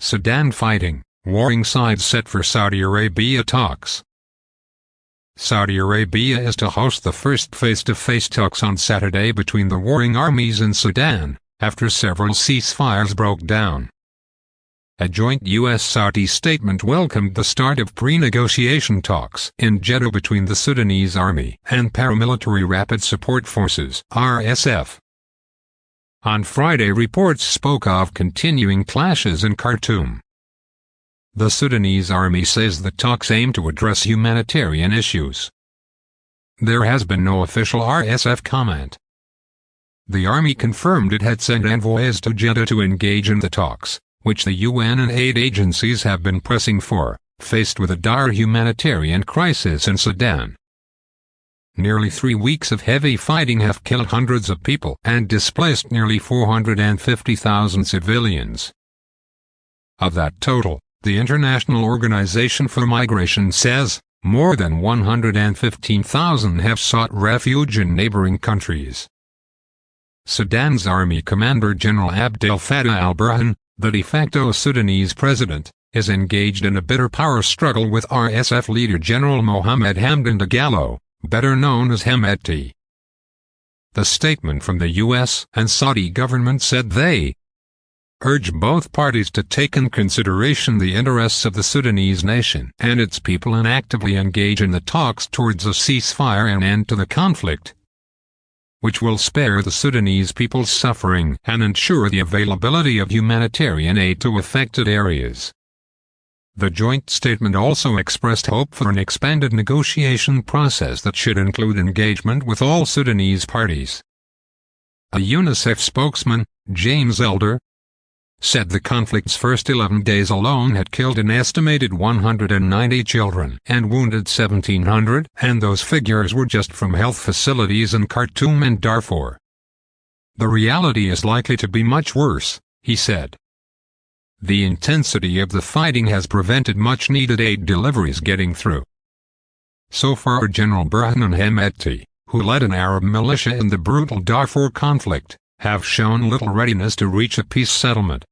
Sudan fighting, warring sides set for Saudi Arabia talks. Saudi Arabia is to host the first face-to-face talks on Saturday between the warring armies in Sudan, after several ceasefires broke down. A joint U.S.-Saudi statement welcomed the start of pre-negotiation talks in Jeddah between the Sudanese Army and Paramilitary Rapid Support Forces (RSF). On Friday, reports spoke of continuing clashes in Khartoum. The Sudanese Army says the talks aim to address humanitarian issues. There has been no official RSF comment. The Army confirmed it had sent envoys to Jeddah to engage in the talks, which the UN and aid agencies have been pressing for, faced with a dire humanitarian crisis in Sudan. Nearly 3 weeks of heavy fighting have killed hundreds of people and displaced nearly 450,000 civilians. Of that total, the International Organization for Migration says more than 115,000 have sought refuge in neighboring countries. Sudan's Army Commander General Abdel Fattah al-Burhan, the de facto Sudanese president, is engaged in a bitter power struggle with RSF leader General Mohammed Hamdan Dagalo, better known as Hemedti. The statement from the U.S. and Saudi government said they urge both parties to take in consideration the interests of the Sudanese nation and its people and actively engage in the talks towards a ceasefire and end to the conflict, which will spare the Sudanese people's suffering and ensure the availability of humanitarian aid to affected areas. The joint statement also expressed hope for an expanded negotiation process that should include engagement with all Sudanese parties. A UNICEF spokesman, James Elder, said the conflict's first 11 days alone had killed an estimated 190 children and wounded 1,700, and those figures were just from health facilities in Khartoum and Darfur. The reality is likely to be much worse, he said. The intensity of the fighting has prevented much-needed aid deliveries getting through. So far, General Burhan and Hemedti, who led an Arab militia in the brutal Darfur conflict, have shown little readiness to reach a peace settlement.